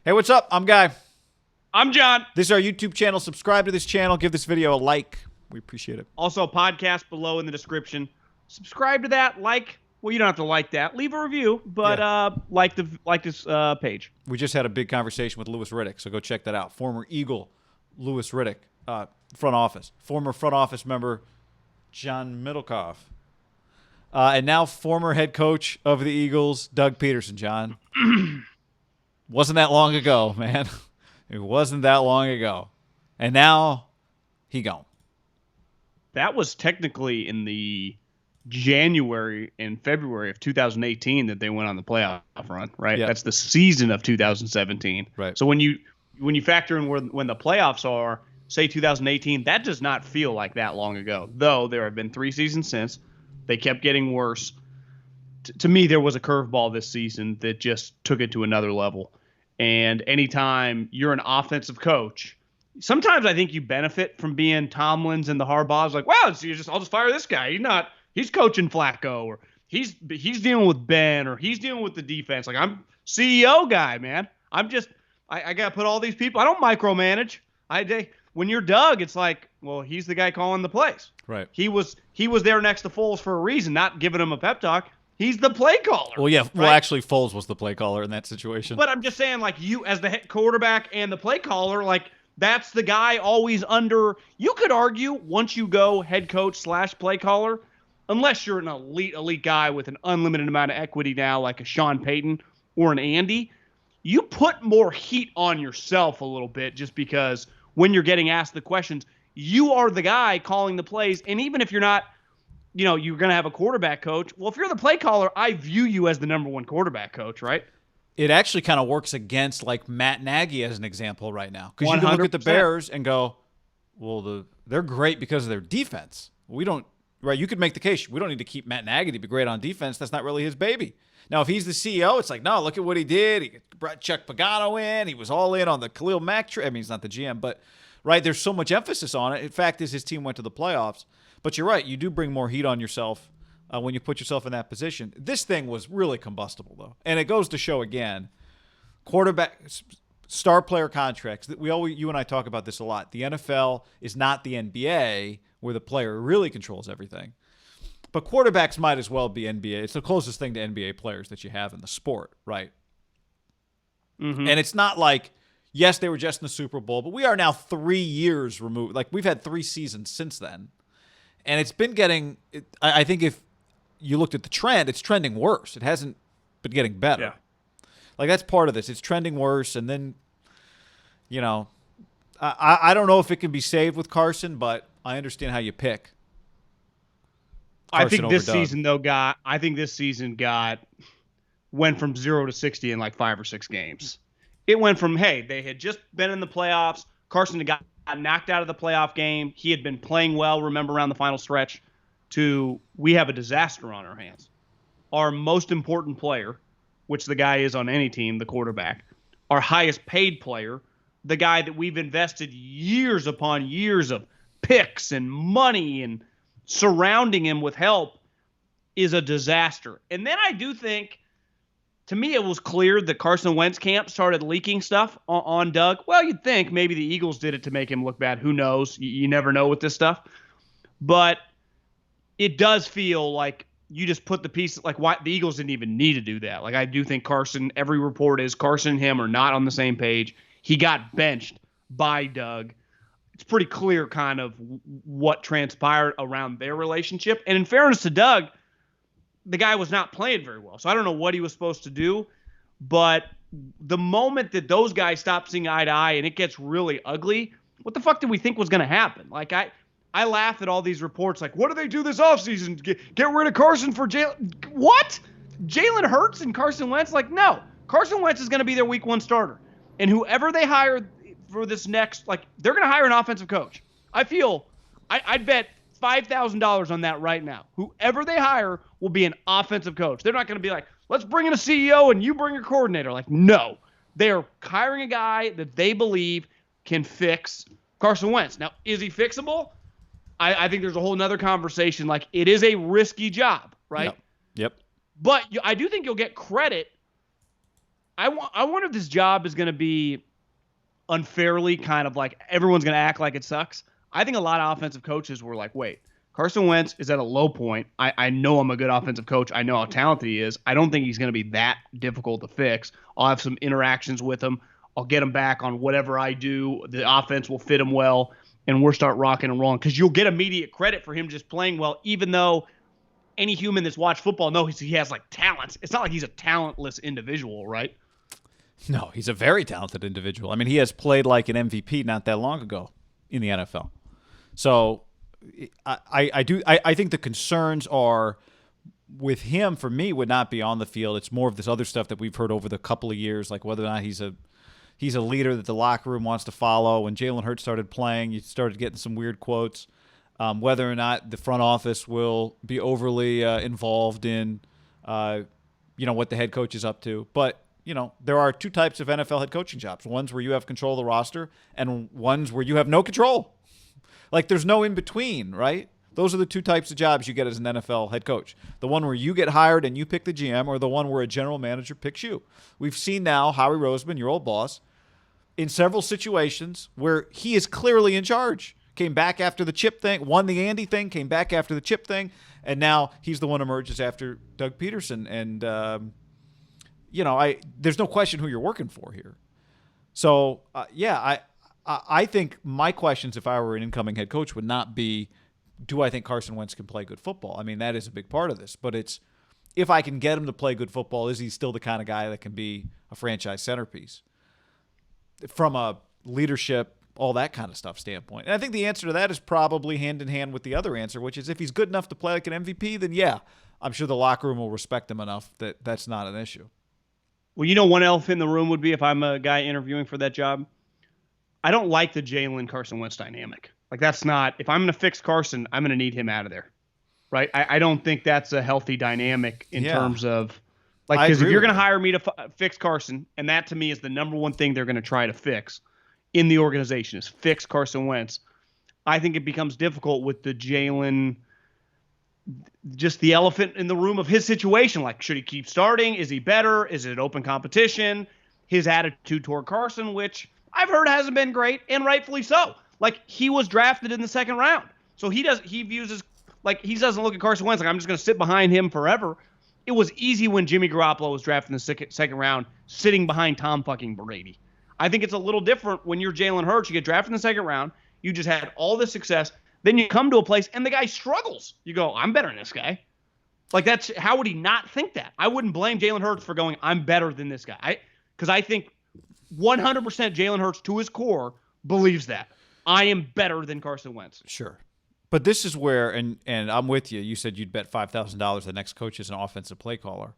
Hey, what's up? I'm Guy. I'm John. This is our YouTube channel. Subscribe to this channel. Give this video a like. We appreciate it. Also, podcast below in the description. Subscribe to that. Like. Well, you don't have to like that. Leave a review, but like this page. We just had a big conversation with Louis Riddick, so go check that out. Former Eagle Louis Riddick, front office. Former front office member John Middlecoff. And now former head coach of the Eagles, Doug Pederson, John. Wasn't that long ago, man. It wasn't that long ago. And now he gone. That was technically in the January and February of 2018 that they went on the playoff run, right? Yep. That's the season of 2017. Right. So when you factor in when the playoffs are, say 2018, that does not feel like that long ago. Though there have been 3 seasons since. They kept getting worse. To me, there was a curveball this season that just took it to another level. And anytime you're an offensive coach, sometimes I think you benefit from being Tomlin's and the Harbaughs. Like, wow, I'll just fire this guy. He's coaching Flacco, or he's dealing with Ben, or he's dealing with the defense. Like, I'm CEO guy, man. I got to put all these people. I don't micromanage. When you're Doug, it's like, well, he's the guy calling the plays. Right. He was there next to Foles for a reason, not giving him a pep talk. He's the play caller. Well, yeah. Right? Well, actually, Foles was the play caller in that situation. But I'm just saying, like, you as the head quarterback and the play caller, like, that's the guy always under. You could argue once you go head coach / play caller, unless you're an elite guy with an unlimited amount of equity now, like a Sean Payton or an Andy, you put more heat on yourself a little bit, just because when you're getting asked the questions, you are the guy calling the plays. And even if you're not, you're going to have a quarterback coach. Well, if you're the play caller, I view you as the number 1 quarterback coach, right? It actually kind of works against, like, Matt Nagy as an example right now. Because you can look at the Bears and go, well, they're great because of their defense. Right? You could make the case, we don't need to keep Matt Nagy to be great on defense. That's not really his baby. Now, if he's the CEO, it's like, no, look at what he did. He brought Chuck Pagano in. He was all in on the Khalil Mack trade. I mean, he's not the GM, but, right, there's so much emphasis on it. In fact, his team went to the playoffs. But you're right. You do bring more heat on yourself when you put yourself in that position. This thing was really combustible, though. And it goes to show, again, quarterback, star player contracts. You and I talk about this a lot. The NFL is not the NBA where the player really controls everything. But quarterbacks might as well be NBA. It's the closest thing to NBA players that you have in the sport, right? Mm-hmm. And it's not like, yes, they were just in the Super Bowl, but we are now 3 years removed. Like, we've had 3 seasons since then. And it's been getting, I think if you looked at the trend, it's trending worse. It hasn't been getting better. Yeah. Like, that's part of this. It's trending worse. And then, I don't know if it can be saved with Carson, but I understand how you pick Carson. I think this season went from 0 to 60 in like 5 or 6 games. It went from, hey, they had just been in the playoffs. Carson got knocked out of the playoff game. He had been playing well, remember, around the final stretch, to we have a disaster on our hands. Our most important player, which the guy is on any team, the quarterback, our highest paid player, the guy that we've invested years upon years of picks and money and surrounding him with help, is a disaster. And then I do think, to me, it was clear that Carson Wentz camp started leaking stuff on Doug. Well, you'd think maybe the Eagles did it to make him look bad. Who knows? You never know with this stuff. But it does feel like you just put the pieces, like, why the Eagles didn't even need to do that. Like, I do think Carson, every report is Carson and him are not on the same page. He got benched by Doug. It's pretty clear kind of what transpired around their relationship. And in fairness to Doug, the guy was not playing very well. So I don't know what he was supposed to do. But the moment that those guys stop seeing eye to eye and it gets really ugly, what the fuck did we think was going to happen? Like, I laugh at all these reports like, what do they do this offseason? Get rid of Carson for Jalen. What? Jalen Hurts and Carson Wentz? Like, no. Carson Wentz is going to be their week 1 starter. And whoever they hire for this next, like, they're going to hire an offensive coach. I'd bet $5,000 on that right now. Whoever they hire will be an offensive coach. They're not going to be like, let's bring in a CEO and you bring a coordinator. Like, no. They're hiring a guy that they believe can fix Carson Wentz. Now, is he fixable? I think there's a whole nother conversation. Like, it is a risky job, right? Yep. But I do think you'll get credit I wonder if this job is going to be unfairly kind of like everyone's going to act like it sucks. I think a lot of offensive coaches were like, wait, Carson Wentz is at a low point. I know I'm a good offensive coach. I know how talented he is. I don't think he's going to be that difficult to fix. I'll have some interactions with him. I'll get him back on whatever I do. The offense will fit him well, and we'll start rocking and rolling because you'll get immediate credit for him just playing well, even though any human that's watched football knows he has like talents. It's not like he's a talentless individual, right? No, he's a very talented individual. I mean, he has played like an MVP not that long ago in the NFL. So I think the concerns are with him, for me, would not be on the field. It's more of this other stuff that we've heard over the couple of years, like whether or not he's a leader that the locker room wants to follow. When Jalen Hurts started playing, you started getting some weird quotes. Whether or not the front office will be overly involved in, what the head coach is up to. But, there are two types of NFL head coaching jobs. Ones where you have control of the roster and ones where you have no control. Like there's no in between, right? Those are the two types of jobs you get as an NFL head coach. The one where you get hired and you pick the GM, or the one where a general manager picks you. We've seen now Howie Roseman, your old boss, in several situations where he is clearly in charge. Came back after the chip thing, won the Andy thing, came back after the chip thing, and now he's the one emerges after Doug Pederson. And, there's no question who you're working for here. So, I think my questions, if I were an incoming head coach, would not be, do I think Carson Wentz can play good football? I mean, that is a big part of this. But it's, if I can get him to play good football, is he still the kind of guy that can be a franchise centerpiece? From a leadership, all that kind of stuff standpoint. And I think the answer to that is probably hand in hand with the other answer, which is if he's good enough to play like an MVP, then yeah, I'm sure the locker room will respect him enough that that's not an issue. Well, one elephant in the room would be if I'm a guy interviewing for that job. I don't like the Jalen Carson Wentz dynamic. Like that's not, if I'm going to fix Carson, I'm going to need him out of there. Right. I don't think that's a healthy dynamic in terms of like, because if you're going to hire me to fix Carson, and that to me is the number one thing they're going to try to fix in the organization is fix Carson Wentz. I think it becomes difficult with the Jalen, just the elephant in the room of his situation. Like, should he keep starting? Is he better? Is it open competition? His attitude toward Carson, which I've heard hasn't been great, and rightfully so. Like, he was drafted in the second round. So he views his, like, he doesn't look at Carson Wentz like, I'm just going to sit behind him forever. It was easy when Jimmy Garoppolo was drafted in the second round, sitting behind Tom fucking Brady. I think it's a little different when you're Jalen Hurts. You get drafted in the second round. You just had all this success. Then you come to a place and the guy struggles. You go, I'm better than this guy. Like, that's, how would he not think that? I wouldn't blame Jalen Hurts for going, I'm better than this guy. Because I think 100% Jalen Hurts to his core believes that. I am better than Carson Wentz. Sure. But this is where, and I'm with you, you said you'd bet $5,000 the next coach is an offensive play caller.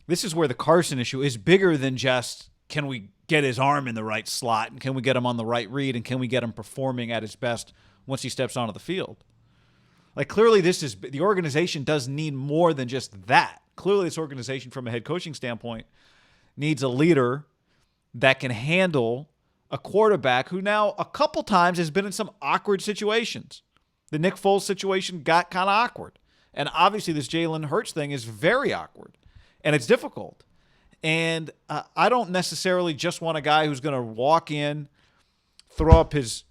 This is where the Carson issue is bigger than just, can we get his arm in the right slot, and can we get him on the right read, and can we get him performing at his best once he steps onto the field? Like, clearly the organization does need more than just that. Clearly this organization, from a head coaching standpoint, needs a leader that can handle a quarterback who now a couple times has been in some awkward situations. The Nick Foles situation got kind of awkward. And obviously this Jalen Hurts thing is very awkward. And it's difficult. And I don't necessarily just want a guy who's going to walk in, throw up his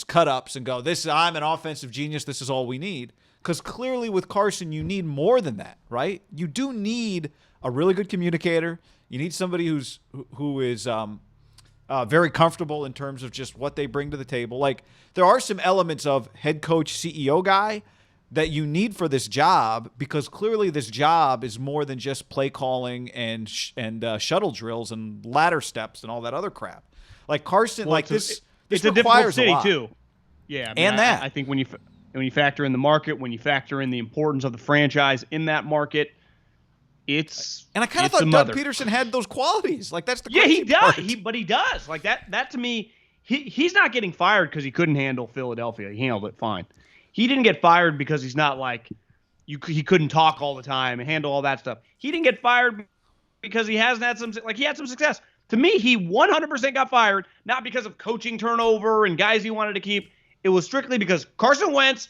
cut-ups and go, I'm an offensive genius, this is all we need. Because clearly with Carson, you need more than that, right? You do need a really good communicator. You need somebody who is very comfortable in terms of just what they bring to the table. Like, there are some elements of head coach, CEO guy that you need for this job, because clearly this job is more than just play calling and shuttle drills and ladder steps and all that other crap. Like Carson, well, this it's a difficult city too. Yeah, I think when you factor in the market, when you factor in the importance of the franchise in that market, it's. And I kind of thought Doug Pederson had those qualities. Like, that's the he does. part. He does. Like that to me, he's not getting fired because he couldn't handle Philadelphia. He handled it fine. He didn't get fired because he's not like he couldn't talk all the time and handle all that stuff. He didn't get fired because he hasn't had he had some success. To me, he 100% got fired, not because of coaching turnover and guys he wanted to keep. It was strictly because Carson Wentz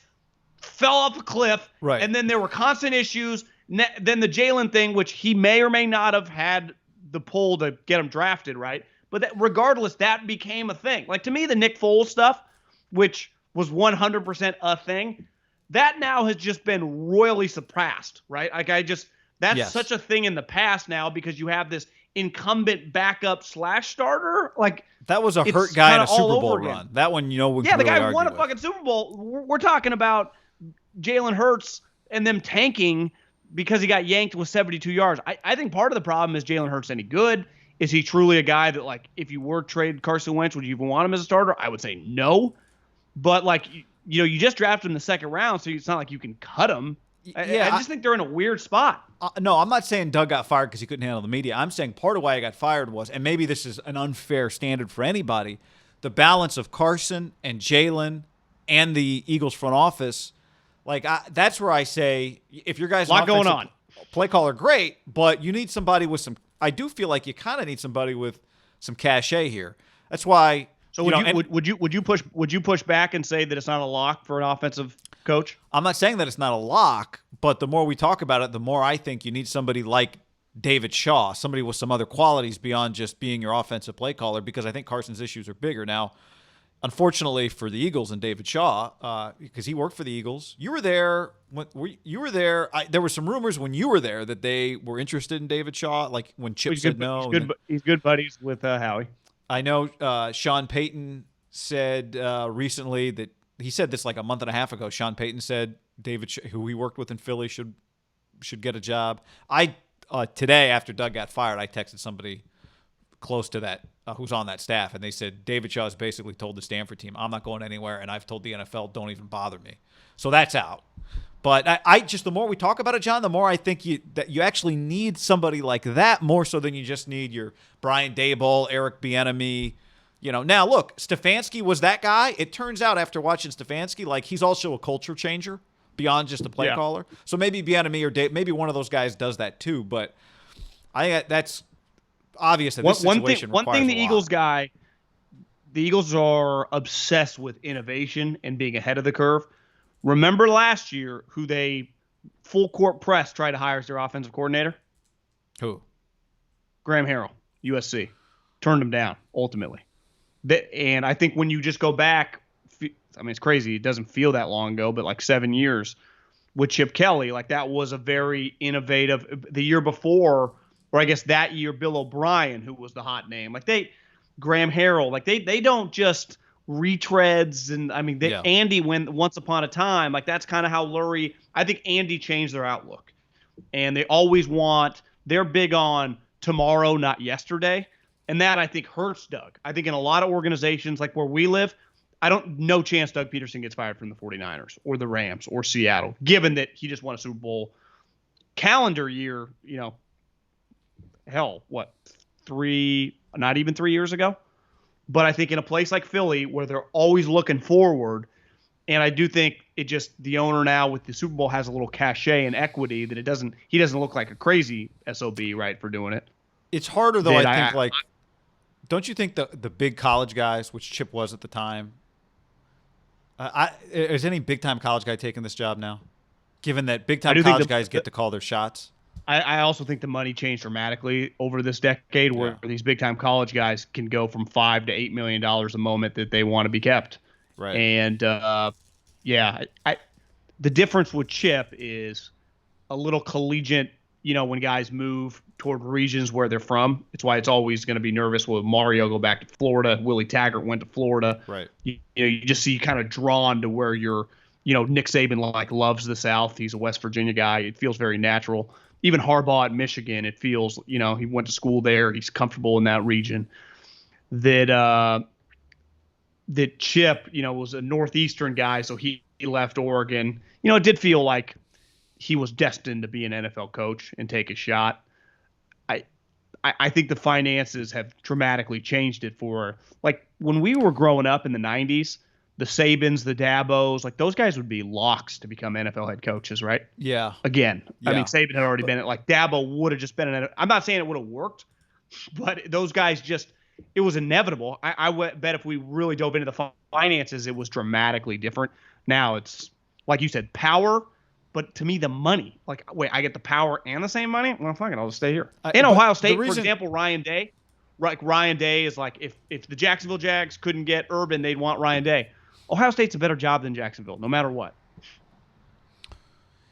fell off a cliff, right? And then there were constant issues. Then the Jalen thing, which he may or may not have had the pull to get him drafted, right? But regardless, that became a thing. Like, to me, the Nick Foles stuff, which was 100% a thing, that now has just been royally surpassed, right? Like, that's such a thing in the past now because you have this incumbent backup / starter. Like, that was a hurt guy in a Super Bowl run. That one, we the really guy won a fucking Super Bowl. We're talking about Jalen Hurts and them tanking because he got yanked with 72 yards. I think part of the problem is Jalen Hurts any good? Is he truly a guy that, like, if you were to trade Carson Wentz, would you even want him as a starter? I would say no. But, like, you just drafted him in the second round, so it's not like you can cut him. I just think they're in a weird spot. No, I'm not saying Doug got fired because he couldn't handle the media. I'm saying part of why he got fired was, and maybe this is an unfair standard for anybody, the balance of Carson and Jalen and the Eagles front office. Like, that's where I say, if your guys' a lot going on, play caller, great, but you need somebody with some. I do feel like you kind of need somebody with some cachet here. That's why. So would you push back and say that it's not a lock for an offensive coach? I'm not saying that it's not a lock, but the more we talk about it, the more I think you need somebody like David Shaw, somebody with some other qualities beyond just being your offensive play caller, because I think Carson's issues are bigger. Now, unfortunately for the Eagles and David Shaw, because he worked for the Eagles, you were there. You were there. There were some rumors when you were there that they were interested in David Shaw, like when Chip said no. He's good buddies with Howie. I know Sean Payton said recently that he said this like a month and a half ago. Sean Payton said David, who he worked with in Philly, should get a job. Today, after Doug got fired, I texted somebody close to that who's on that staff, and they said David Shaw has basically told the Stanford team, I'm not going anywhere, and I've told the NFL, don't even bother me. So that's out. But I just, the more we talk about it, John, the more I think that you actually need somebody like that more so than you just need your Brian Daboll, Eric Bieniemy. Now look, Stefanski was that guy. It turns out after watching Stefanski, like, he's also a culture changer beyond just a play caller. So maybe Bieniemy or maybe one of those guys does that too. But that's obvious that this situation requires one thing the lot. The Eagles are obsessed with innovation and being ahead of the curve. Remember last year who they full court press tried to hire as their offensive coordinator? Who? Graham Harrell, USC. Turned him down, ultimately. And I think when you just go back, I mean, it's crazy. It doesn't feel that long ago, but like 7 years with Chip Kelly, like, that was a very innovative. The year before, or I guess that year, Bill O'Brien, who was the hot name. Like, Graham Harrell, like, they don't just retreads, and I mean, Andy went once upon a time. Like, that's kind of how Lurie. I think Andy changed their outlook, and they always they're big on tomorrow, not yesterday, and that I think hurts Doug. I think in a lot of organizations like where we live, no chance Doug Pederson gets fired from the 49ers or the Rams or Seattle, given that he just won a Super Bowl calendar year. Hell, what, not even 3 years ago. But I think in a place like Philly, where they're always looking forward, and I do think the owner now with the Super Bowl has a little cachet and equity that he doesn't look like a crazy SOB, right, for doing it. It's harder though, I think, don't you think the big college guys, which Chip was at the time, is any big time college guy taking this job now? Given that big time college guys get to call their shots. I also think the money changed dramatically over this decade, where these big-time college guys can go from $5 to $8 million a moment that they want to be kept. Right. And the difference with Chip is a little collegiate. When guys move toward regions where they're from, it's why it's always going to be nervous. Will Mario go back to Florida? Willie Taggart went to Florida. Right. You just see kind of drawn to where you're. Nick Saban loves the South. He's a West Virginia guy. It feels very natural. Even Harbaugh at Michigan, it feels, he went to school there. He's comfortable in that region. That Chip, was a Northeastern guy, so he left Oregon. It did feel like he was destined to be an NFL coach and take a shot. I think the finances have dramatically changed it for, like, when we were growing up in the 90s, the Sabans, the Dabos, like, those guys would be locks to become NFL head coaches, right? Yeah. Again, I mean, Saban had already been it. Like, Dabo would have just been I'm not saying it would have worked, but those guys it was inevitable. I would bet if we really dove into the finances, it was dramatically different. Now it's, like you said, power But to me, the money, like, wait, I get the power and the same money? Well, fuck it, I'll just stay here. But In Ohio State, for example, Ryan Day is like, if the Jacksonville Jags couldn't get Urban, they'd want Ryan Day. Ohio State's a better job than Jacksonville, no matter what.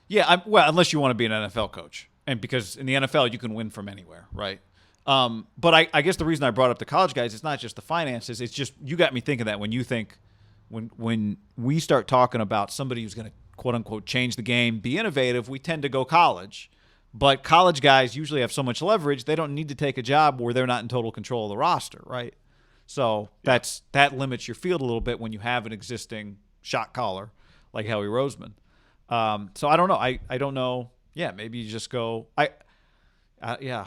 Yeah, well, unless you want to be an NFL coach. And because in the NFL, you can win from anywhere, right? But I guess the reason I brought up the college guys, it's not just the finances. It's just you got me thinking that when we start talking about somebody who's going to, quote unquote, change the game, be innovative, we tend to go college. But college guys usually have so much leverage, they don't need to take a job where they're not in total control of the roster, right? So that limits your field a little bit when you have an existing shot caller like Howie Roseman. So I don't know. I don't know. Yeah, maybe you just go. Yeah.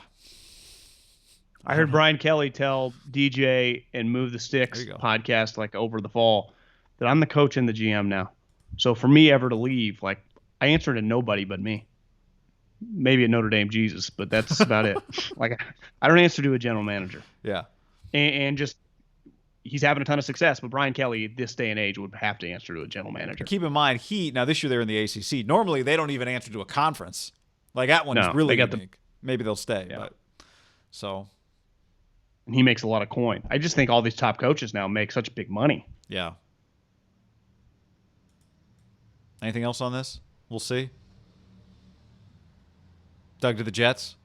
I heard Brian Kelly tell DJ and Move the Sticks podcast like over the fall that I'm the coach and the GM now. So for me ever to leave, like I answer to nobody but me. Maybe at Notre Dame Jesus, but that's about it. Like I don't answer to a general manager. Yeah. And just he's having a ton of success, but Brian Kelly this day and age would have to answer to a general manager. Keep in mind, now this year they're in the ACC. Normally they don't even answer to a conference. Like that one is really unique. Maybe they'll stay, but so. And he makes a lot of coin. I just think all these top coaches now make such big money. Yeah. Anything else on this? We'll see. Doug to the Jets.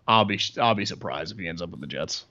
I'll be surprised if he ends up with the Jets.